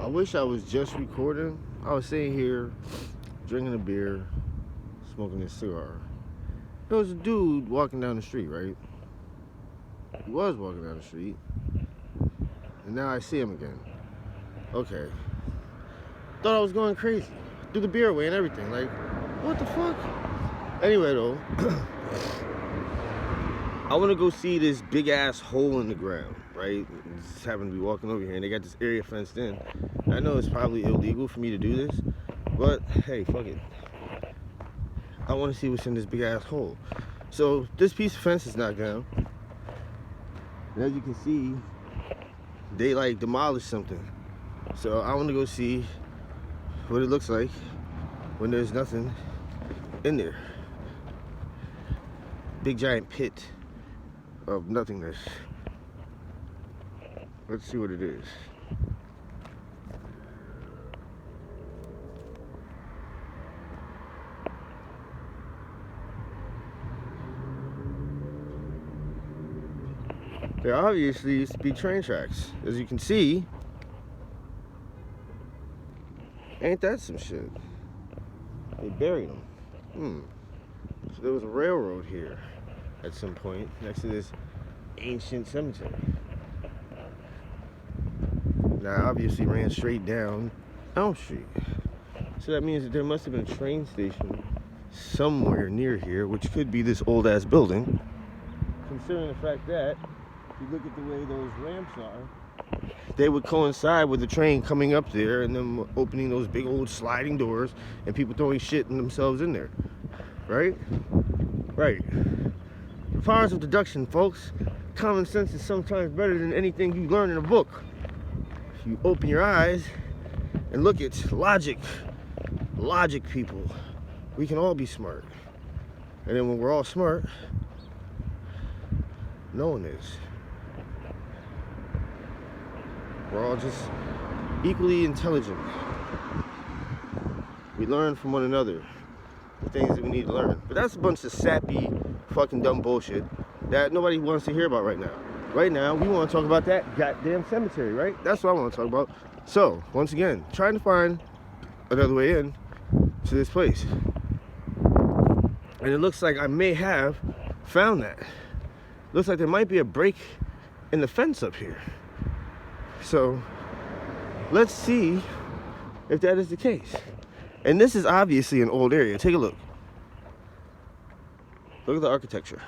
I wish I was just recording. I was sitting here drinking a beer, smoking a cigar. There was a dude walking down the street, right? He was walking down the street. And now I see him again. Okay. Thought I was going crazy. Threw the beer away and everything. Like, what the fuck? Anyway, though, I want to go see this big ass hole in the ground, right? Just happen to be walking over here and they got this area fenced in. I know it's probably illegal for me to do this, but hey, fuck it. I want to see what's in this big ass hole. So this piece of fence is knocked down. And as you can see, they like demolished something. So I want to go see what it looks like when there's nothing in there. Big giant pit of nothingness. Let's see what it is. There obviously used to be train tracks. As you can see, ain't that some shit? They buried them. So there was a railroad here at some point next to this ancient cemetery. Now obviously ran straight down Elm Street. So that means that there must have been a train station somewhere near here, which could be this old ass building. Considering the fact that if you look at the way those ramps are, they would coincide with the train coming up there and them opening those big old sliding doors and people throwing shit in themselves in there. Right? Right. The powers of deduction, folks. Common sense is sometimes better than anything you learn in a book. If you open your eyes and look at logic, people, we can all be smart. And then when we're all smart, no one is. We're all just equally intelligent. We learn from one another the things that we need to learn. But that's a bunch of sappy, fucking dumb bullshit that nobody wants to hear about right now. Right now, we want to talk about that goddamn cemetery, right? That's what I want to talk about. So, once again, trying to find another way in to this place. And it looks like I may have found that. Looks like there might be a break in the fence up here. So let's see if that is the case. And this is obviously an old area. Take a look. Look at the architecture.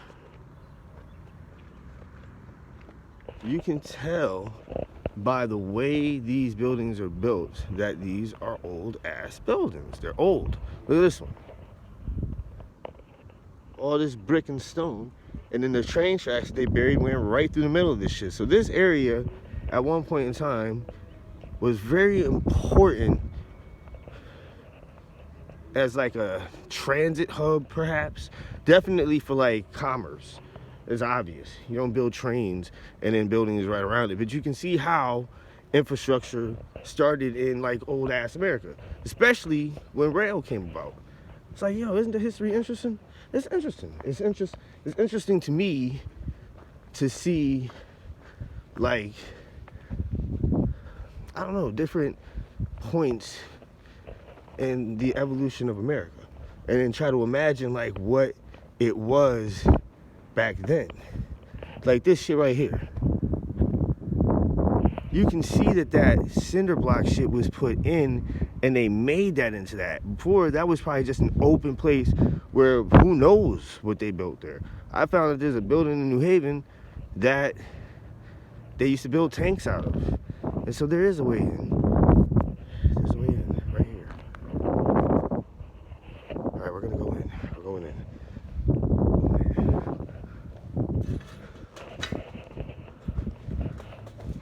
You can tell by the way these buildings are built that these are old ass buildings. They're old. Look at this one. All this brick and stone. And then the train tracks they buried went right through the middle of this shit. So this area at one point in time was very important as like a transit hub, perhaps. Definitely for like commerce. It's obvious. You don't build trains and then buildings right around it. But you can see how infrastructure started in like old ass America, especially when rail came about. It's like, yo, isn't the history interesting? It's interesting. It's interesting to me to see, like, I don't know, different points in the evolution of America, and then try to imagine like what it was back then. Like this shit right here. You can see that cinder block shit was put in and they made that into that. Before, that was probably just an open place where who knows what they built there. I found that there's a building in New Haven that they used to build tanks out of. And so there is a way in. There's a way in right here. All right, we're gonna go in. We're going in.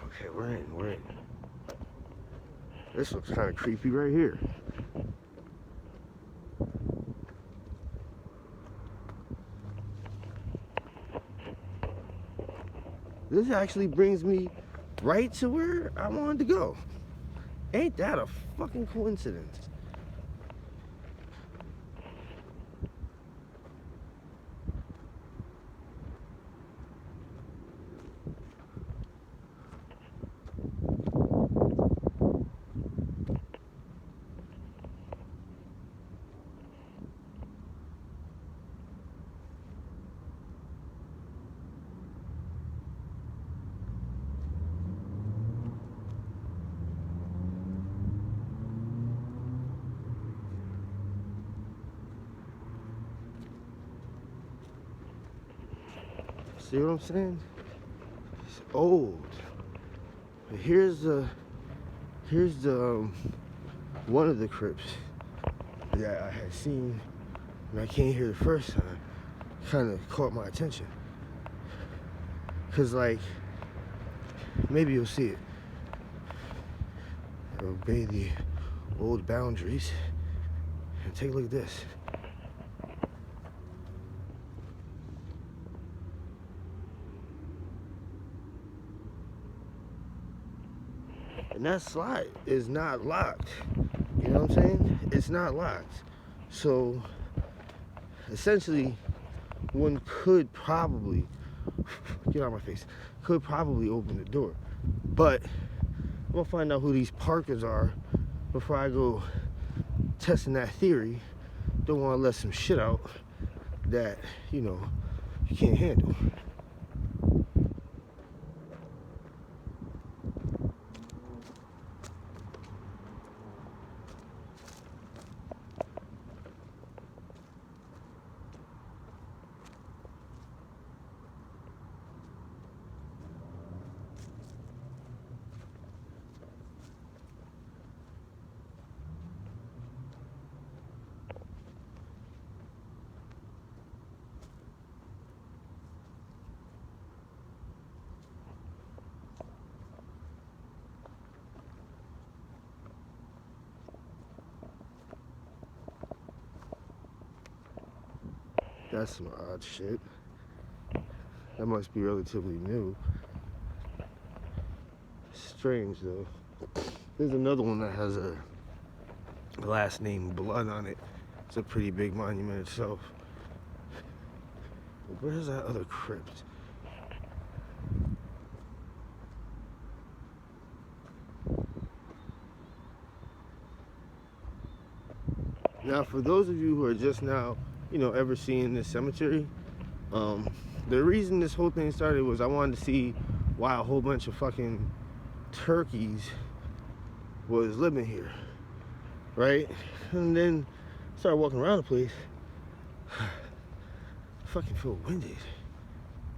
Okay, we're in. This looks kind of creepy right here. This actually brings me right to where I wanted to go. Ain't that a fucking coincidence? See what I'm saying? It's old. But here's the one of the crypts that I had seen when I came here the first time. Kind of caught my attention. Cause like, maybe you'll see it. Obey the old boundaries. And take a look at this. And that slide is not locked. You know what I'm saying? It's not locked. So, essentially, one could probably, get out of my face, could probably open the door. But, I'm gonna find out who these parkers are before I go testing that theory. Don't wanna let some shit out that, you know, you can't handle. That's some odd shit. That must be relatively new. Strange though. There's another one that has a last name Blood on it. It's a pretty big monument itself. But where's that other crypt? Now, for those of you who are just now, you know, ever seeing this cemetery, the reason this whole thing started was I wanted to see why a whole bunch of fucking turkeys was living here, right? And then started walking around the place. I fucking feel winded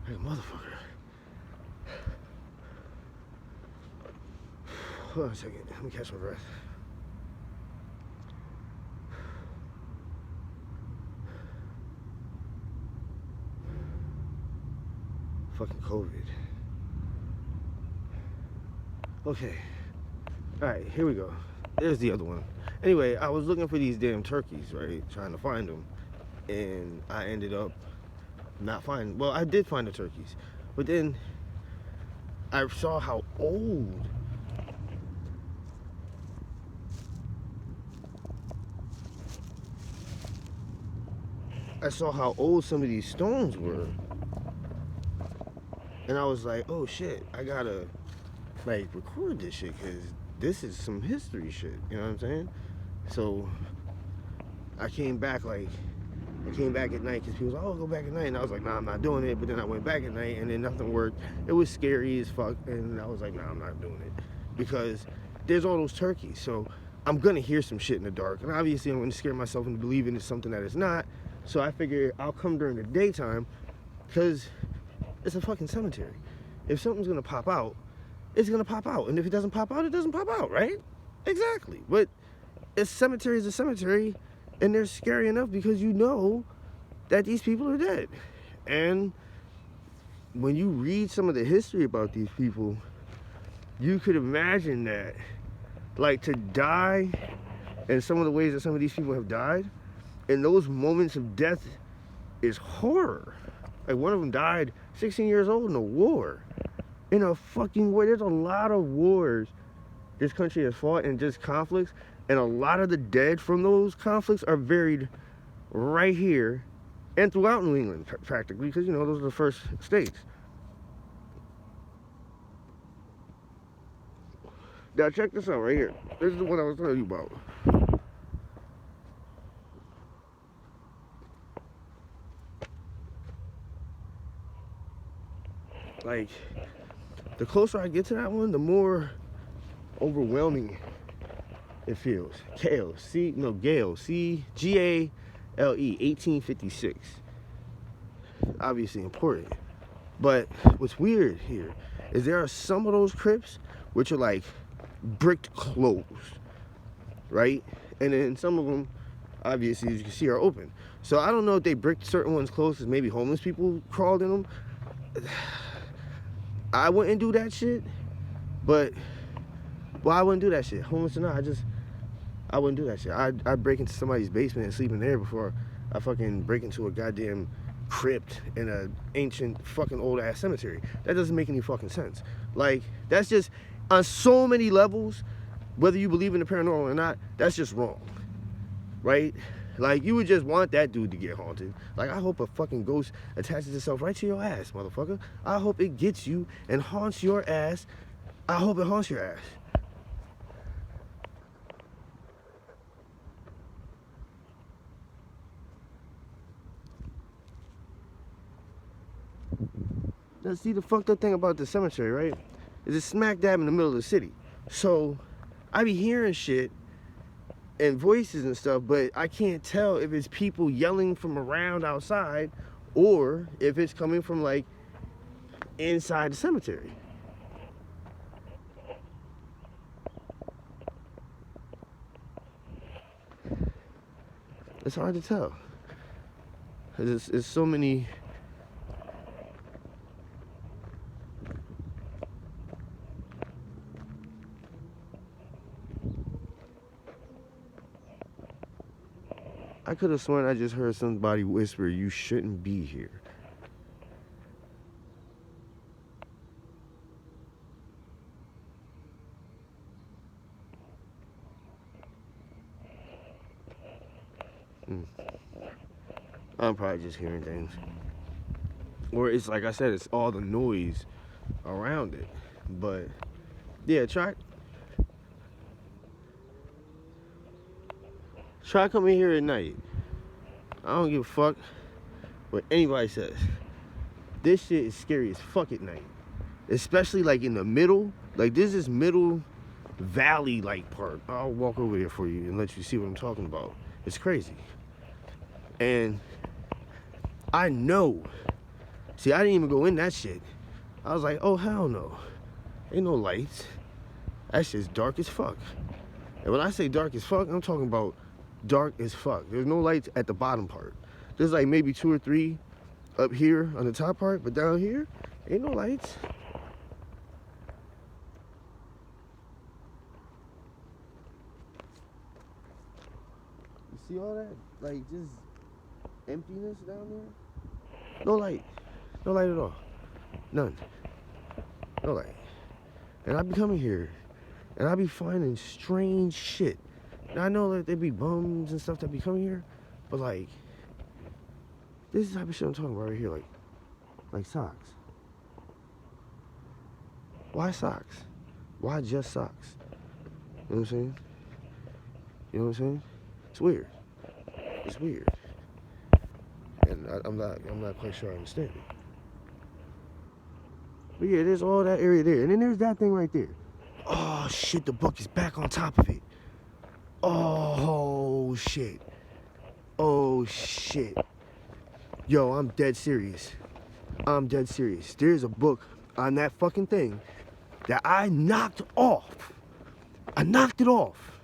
like a motherfucker. Hold on a second, let me catch my breath. Fucking COVID. Okay. Alright, here we go. There's the other one. Anyway, I was looking for these damn turkeys, right? Trying to find them. And I ended up not finding... Well, I did find the turkeys. But then I saw how old... I saw how old some of these stones were. And I was like, oh shit, I gotta like record this shit because this is some history shit, you know what I'm saying? So I came back at night because people was like, oh, go back at night. And I was like, nah, I'm not doing it. But then I went back at night and then nothing worked. It was scary as fuck. And I was like, nah, I'm not doing it because there's all those turkeys. So I'm gonna hear some shit in the dark. And obviously I'm gonna scare myself into believing it's something that it's not. So I figured I'll come during the daytime because it's a fucking cemetery. If something's gonna pop out, it's gonna pop out. And if it doesn't pop out, it doesn't pop out, right? Exactly. But a cemetery is a cemetery, and they're scary enough because you know that these people are dead. And when you read some of the history about these people, you could imagine that, like, to die and some of the ways that some of these people have died, and those moments of death is horror. Like, one of them died 16 years old in a war. In a fucking war. There's a lot of wars this country has fought and just conflicts. And a lot of the dead from those conflicts are buried right here and throughout New England, practically. Because, you know, those are the first states. Now, check this out right here. This is the one I was telling you about. Like, the closer I get to that one, the more overwhelming it feels. Gale, C-G-A-L-E, 1856. Obviously important. But what's weird here is there are some of those crypts which are like bricked closed, right? And then some of them, obviously, as you can see, are open. So I don't know if they bricked certain ones closed because maybe homeless people crawled in them. I wouldn't do that shit, but I wouldn't do that shit. Homeless or not, I wouldn't do that shit. I'd break into somebody's basement and sleep in there before I fucking break into a goddamn crypt in an ancient fucking old ass cemetery. That doesn't make any fucking sense. Like, that's just, on so many levels, whether you believe in the paranormal or not, that's just wrong, right? Like, you would just want that dude to get haunted. Like, I hope a fucking ghost attaches itself right to your ass, motherfucker. I hope it gets you and haunts your ass. I hope it haunts your ass. Now, see, the fucked up thing about the cemetery, right, is it's smack dab in the middle of the city. So, I be hearing shit and voices and stuff, but I can't tell if it's people yelling from around outside or if it's coming from, like, inside the cemetery. It's hard to tell. There's so many. I could have sworn I just heard somebody whisper, "You shouldn't be here." I'm probably just hearing things. Or it's like I said, it's all the noise around it. But, yeah, try coming here at night. I don't give a fuck what anybody says. This shit is scary as fuck at night. Especially like in the middle. Like, this is middle valley like part. I'll walk over there for you and let you see what I'm talking about. It's crazy. And I know. See, I didn't even go in that shit. I was like, oh, hell no. Ain't no lights. That shit's dark as fuck. And when I say dark as fuck, I'm talking about dark as fuck. There's no lights at the bottom part. There's like maybe 2 or 3 up here on the top part, but down here, ain't no lights. You see all that? Like, just emptiness down there? No light. No light at all. None. No light. And I be coming here, and I be finding strange shit. And I know that there be bums and stuff that be coming here, but like, this is the type of shit I'm talking about right here, like socks. Why socks? Why just socks? You know what I'm saying? You know what I'm saying? It's weird. It's weird. And I'm not quite sure I understand it. But yeah, there's all that area there. And then there's that thing right there. Oh shit, the book is back on top of it. Oh shit. Oh shit. Yo, I'm dead serious. I'm dead serious. There's a book on that fucking thing that I knocked off. I knocked it off.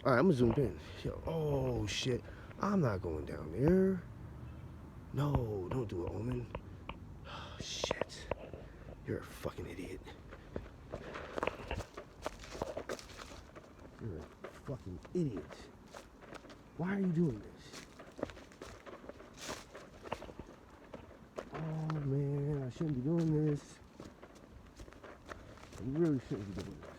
Alright, I'm gonna zoom in. Yo, oh shit. I'm not going down there. No, don't do it, Omen. Oh shit. You're a fucking idiot. You're a fucking idiot. Why are you doing this? Oh man, I shouldn't be doing this. I really shouldn't be doing this.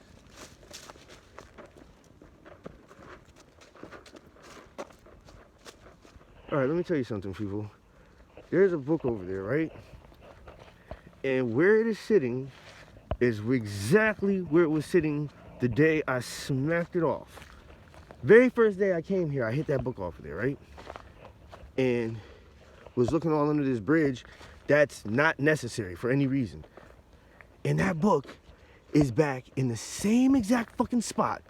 Alright, let me tell you something, people. There's a book over there, right? And where it is sitting is exactly where it was sitting the day I smacked it off. Very first day I came here, I hit that book off of there, right? And was looking all under this bridge that's not necessary for any reason. And that book is back in the same exact fucking spot.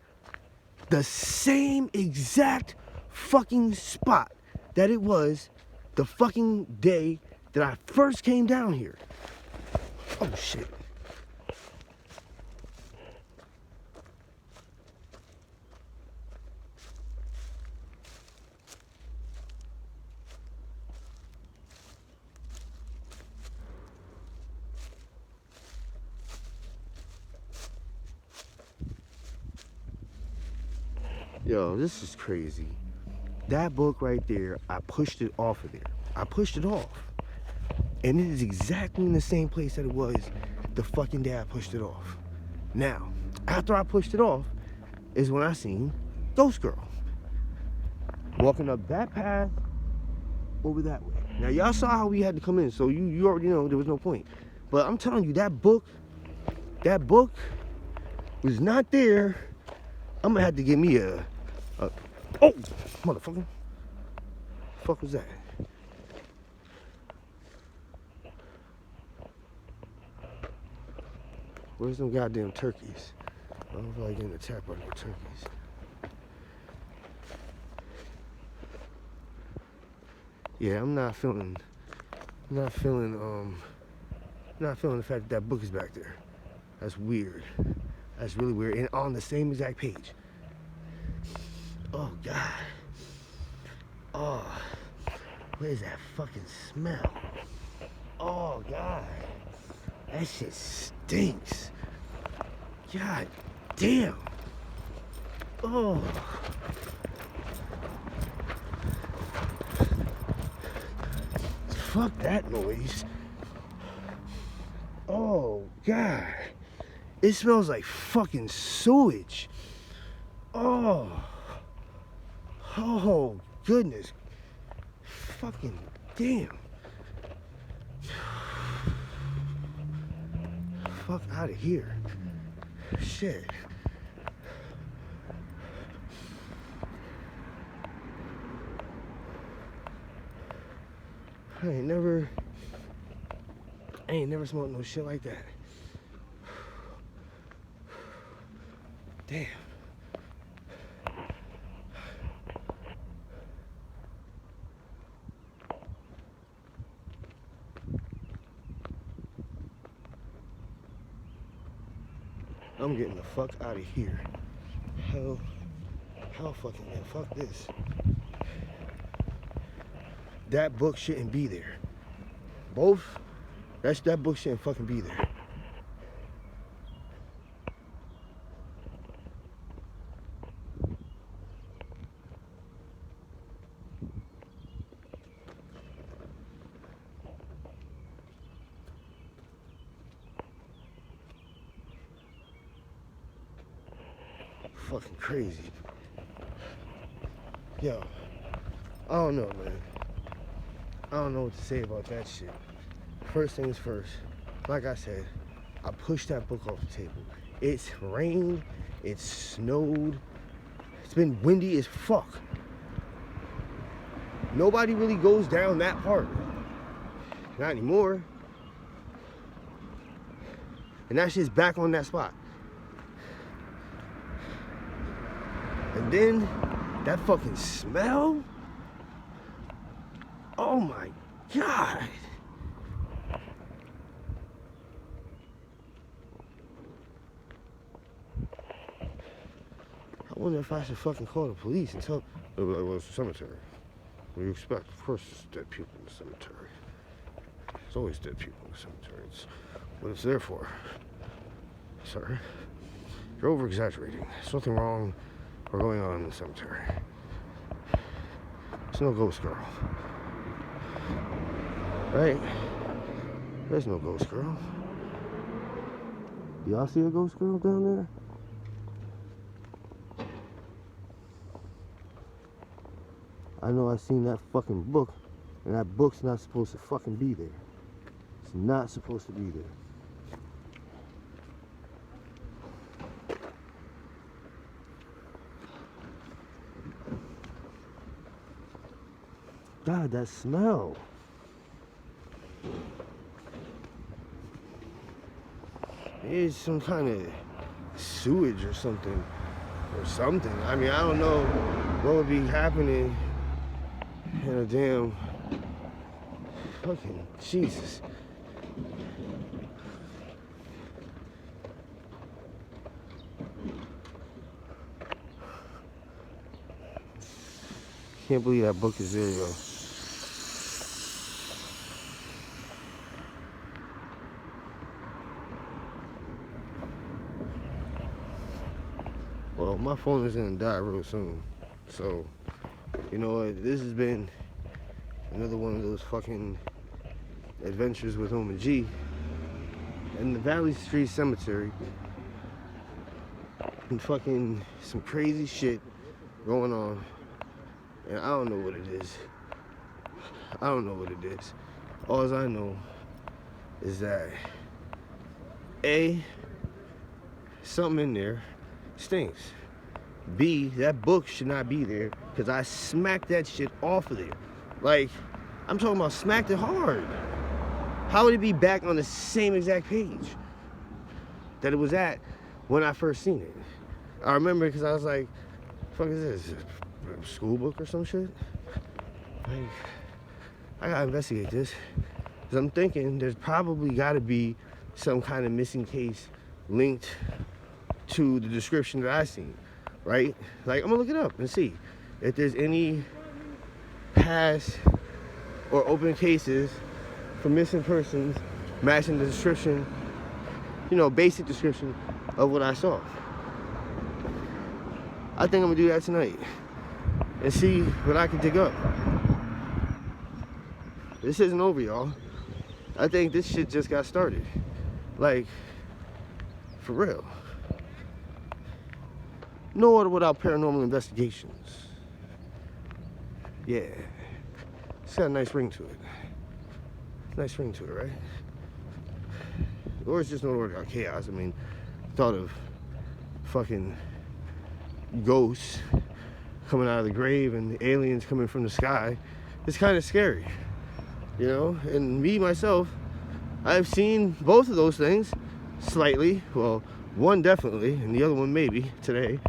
The same exact fucking spot that it was the fucking day that I first came down here. Oh shit. Yo, this is crazy. That book right there, I pushed it off of there. I pushed it off. And it is exactly in the same place that it was the fucking day I pushed it off. Now, after I pushed it off, is when I seen Ghost Girl walking up that path over that way. Now, y'all saw how we had to come in, so you already know there was no point. But I'm telling you, that book was not there. I'm gonna have to give me a oh, motherfucker. The fuck was that? Where's them goddamn turkeys? I don't feel like getting attacked by no turkeys. Yeah, I'm not feeling the fact that book is back there. That's weird. That's really weird. And on the same exact page. Oh God. Oh, where's that fucking smell? Oh God. That shit stinks. God damn. Oh. Fuck that noise. Oh God. It smells like fucking sewage. Oh. Oh goodness. Fucking damn. Fuck out of here. Shit. I ain't never smelled no shit like that. Damn. I'm getting the fuck out of here. Hell fucking man, fuck this. That book shouldn't be there. Both, that book shouldn't fucking be there. Fucking crazy. Yo, I don't know, man. I don't know what to say about that shit. First things first, like I said, I pushed that book off the table. It's rained, it's snowed, it's been windy as fuck. Nobody really goes down that part. Not anymore. And that shit's back on that spot. And then that fucking smell. Oh my God. I wonder if I should fucking call the police and tell. They'll be like, well, it's a cemetery. What do you expect? Of course, there's dead people in the cemetery. There's always dead people in the cemetery. It's what it's there for. Sir, you're over exaggerating. There's nothing wrong or going on in the cemetery. There's no ghost girl. Right? There's no ghost girl. Y'all see a ghost girl down there? I know I seen that fucking book, and that book's not supposed to fucking be there. It's not supposed to be there. God, that smell. It's some kind of sewage or something. I mean, I don't know what would be happening in a damn Fucking Jesus. Can't believe that book is there, yo. Well, my phone is gonna die real soon. So, you know what? This has been another one of those fucking adventures with Omen G in the Valley Street Cemetery. And fucking some crazy shit going on. And I don't know what it is. I don't know what it is. All I know is that A, something in there stinks. B, that book should not be there because I smacked that shit off of there. Like, I'm talking about smacked it hard. How would it be back on the same exact page that it was at when I first seen it? I remember because I was like, fuck is this? A school book or some shit? Like, I gotta investigate this. Because I'm thinking there's probably gotta be some kind of missing case linked to the description that I seen, right? Like, I'm gonna look it up and see if there's any past or open cases for missing persons matching the description, you know, basic description of what I saw. I think I'm gonna do that tonight and see what I can dig up. This isn't over, y'all. I think this shit just got started. Like, for real. No order without paranormal investigations. Yeah. It's got a nice ring to it. Nice ring to it, right? Or it's just no order without chaos. I mean, thought of fucking ghosts coming out of the grave and the aliens coming from the sky. It's kind of scary, you know? And me, myself, I've seen both of those things slightly. Well, one definitely, and the other one maybe today.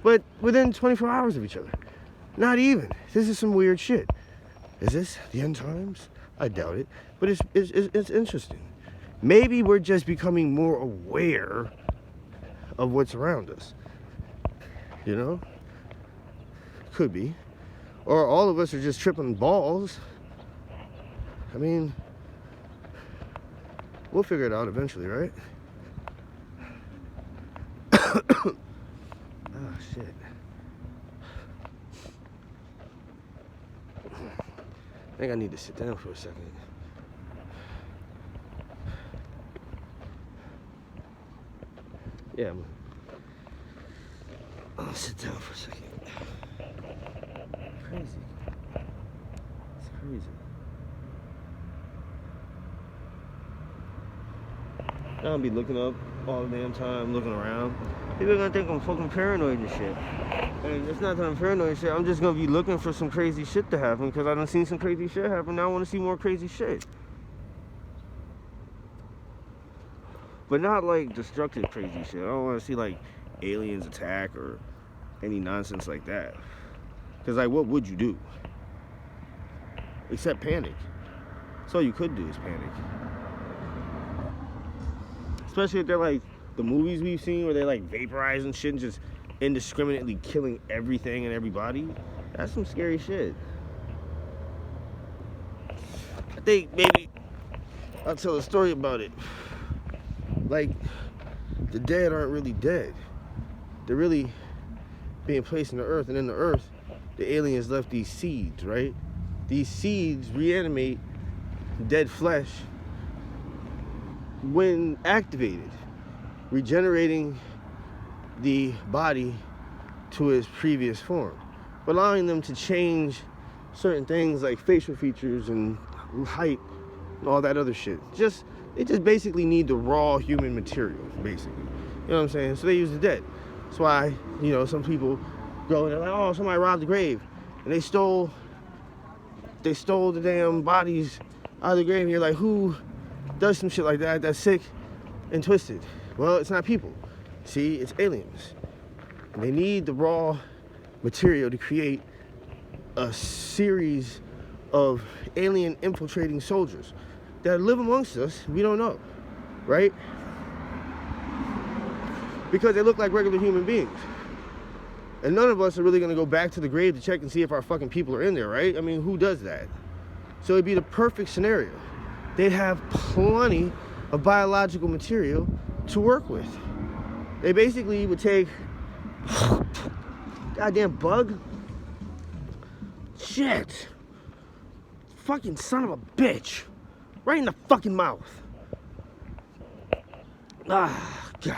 But within 24 hours of each other. Not even. This is some weird shit. Is this the end times? I doubt it. But it's interesting. Maybe we're just becoming more aware of what's around us. You know? Could be. Or all of us are just tripping balls. I mean, we'll figure it out eventually, right? Oh, shit. I think I need to sit down for a second. Yeah, I'll sit down for a second. Crazy. It's crazy. I don't be looking up all the damn time, looking around. People are gonna think I'm fucking paranoid and shit. And it's not that I'm paranoid and shit. I'm just gonna be looking for some crazy shit to happen because I done seen some crazy shit happen. Now I want to see more crazy shit. But not like destructive crazy shit. I don't want to see like aliens attack or any nonsense like that. Because like, what would you do? Except panic. So all you could do is panic. Especially if they're like the movies we've seen where they're like vaporizing shit and just indiscriminately killing everything and everybody. That's some scary shit. I think maybe I'll tell a story about it. Like, the dead aren't really dead. They're really being placed in the earth, and in the earth, the aliens left these seeds, right? These seeds reanimate dead flesh when activated, regenerating the body to its previous form, allowing them to change certain things like facial features and height and all that other shit. They just basically need the raw human material, basically. You know what I'm saying? So they use the dead. That's why, you know, some people go and they're like, oh, somebody robbed the grave and they stole the damn bodies out of the grave. And you're like, who does some shit like that? That's sick and twisted. Well, it's not people. See, it's aliens. And they need the raw material to create a series of alien infiltrating soldiers that live amongst us. We don't know, right? Because they look like regular human beings. And none of us are really going to go back to the grave to check and see if our fucking people are in there, right? I mean, who does that? So it'd be the perfect scenario. They'd have plenty of biological material to work with. They basically would take goddamn bug. Shit. Fucking son of a bitch. Right in the fucking mouth. Ah, God.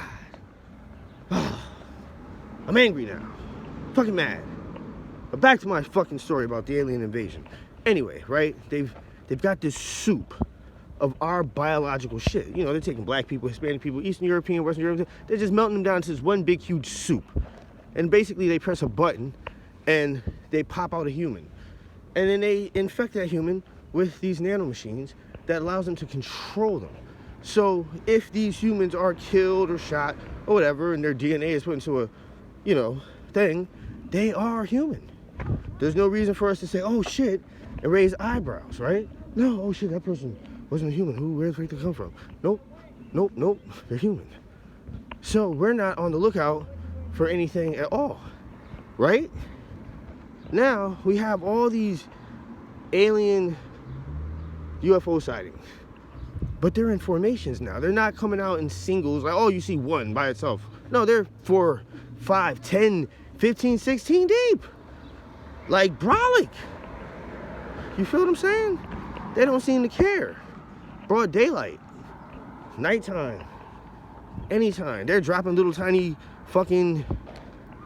I'm angry now. Fucking mad. But back to my fucking story about the alien invasion. Anyway, right? They've got this soup of our biological shit. You know, they're taking black people, Hispanic people, Eastern European, Western European. They're just melting them down into this one big, huge soup. And basically, they press a button and they pop out a human. And then they infect that human with these nanomachines that allows them to control them. So if these humans are killed or shot or whatever, and their DNA is put into a, you know, thing, they are human. There's no reason for us to say, oh shit, and raise eyebrows, right? No, oh shit, that person wasn't a human. Where the fuck did they come from? Nope, nope, nope, they're human. So we're not on the lookout for anything at all, right? Now we have all these alien UFO sightings, but they're in formations now. They're not coming out in singles, like, oh, you see one by itself. No, they're 4, 5, 10, 15, 16 deep. Like brolic. You feel what I'm saying? They don't seem to care. Broad daylight, nighttime, anytime. They're dropping little tiny fucking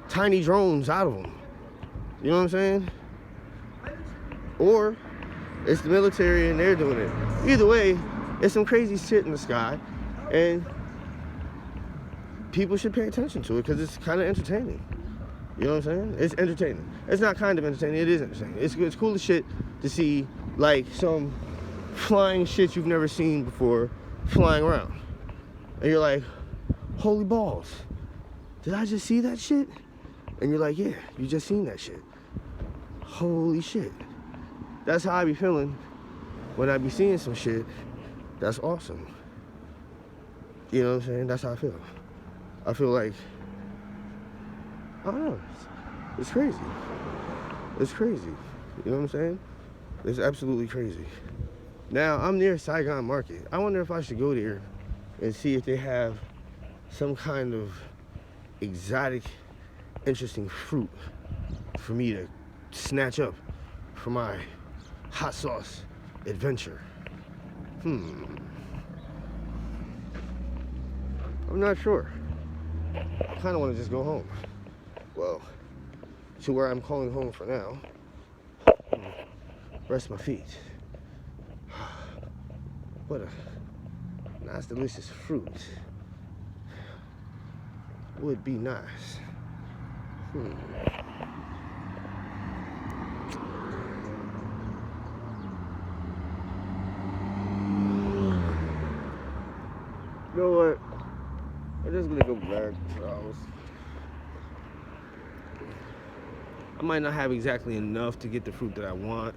tiny drones out of them. You know what I'm saying? Or it's the military and they're doing it. Either way, it's some crazy shit in the sky, and people should pay attention to it because it's kind of entertaining. You know what I'm saying? It's entertaining. It's not kind of entertaining. It is entertaining. It's cool as shit to see, like, some flying shit you've never seen before flying around. And you're like, holy balls. Did I just see that shit? And you're like, yeah, you just seen that shit. Holy shit. That's how I be feeling when I be seeing some shit that's awesome. You know what I'm saying? That's how I feel. I feel like, I don't know, it's crazy. It's crazy. You know what I'm saying? It's absolutely crazy. Now, I'm near Saigon Market. I wonder if I should go there and see if they have some kind of exotic, interesting fruit for me to snatch up for my hot sauce adventure. I'm not sure. I kind of want to just go home. Well, to where I'm calling home for now. Rest my feet. What a nice, delicious fruit. Would be nice. You know what? I'm just gonna go back to the house. I might not have exactly enough to get the fruit that I want,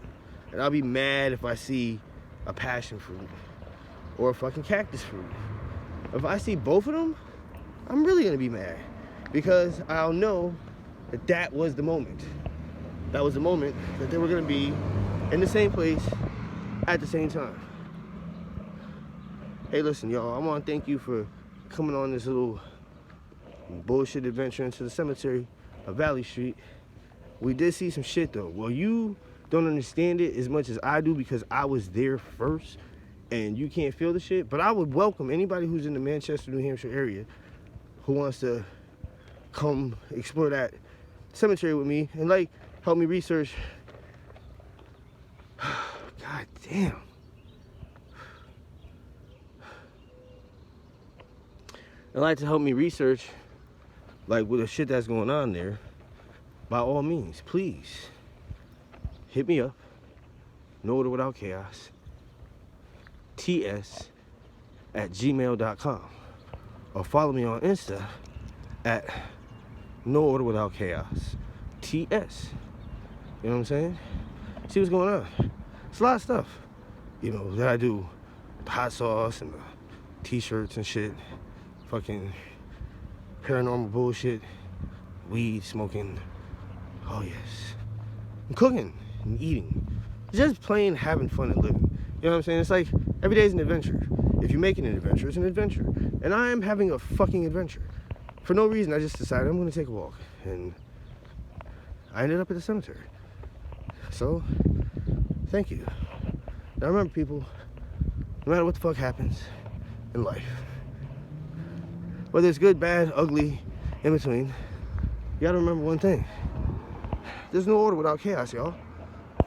and I'll be mad if I see a passion fruit or a fucking cactus fruit. If I see both of them, I'm really gonna be mad because I'll know that that was the moment. That was the moment that they were gonna be in the same place at the same time. Hey, listen, y'all, I want to thank you for coming on this little bullshit adventure into the cemetery of Valley Street. We did see some shit, though. Well, you don't understand it as much as I do because I was there first, and you can't feel the shit. But I would welcome anybody who's in the Manchester, New Hampshire area who wants to come explore that cemetery with me and, like, help me research. God damn. I'd like to help me research, like, with the shit that's going on there. By all means, please hit me up. No Order Without Chaos. TS@gmail.com. Or follow me on Insta at No Order Without Chaos. TS. You know what I'm saying? See what's going on. It's a lot of stuff, you know, that I do. The hot sauce and the t-shirts and shit. Fucking paranormal bullshit. Weed smoking. Oh yes. And cooking and eating. Just plain having fun and living. You know what I'm saying? It's like every day is an adventure. If you make it an adventure, it's an adventure. And I am having a fucking adventure. For no reason, I just decided I'm gonna take a walk. And I ended up at the cemetery. So, thank you. Now remember, people, no matter what the fuck happens in life, whether it's good, bad, ugly, in between, you gotta remember one thing. There's no order without chaos, y'all.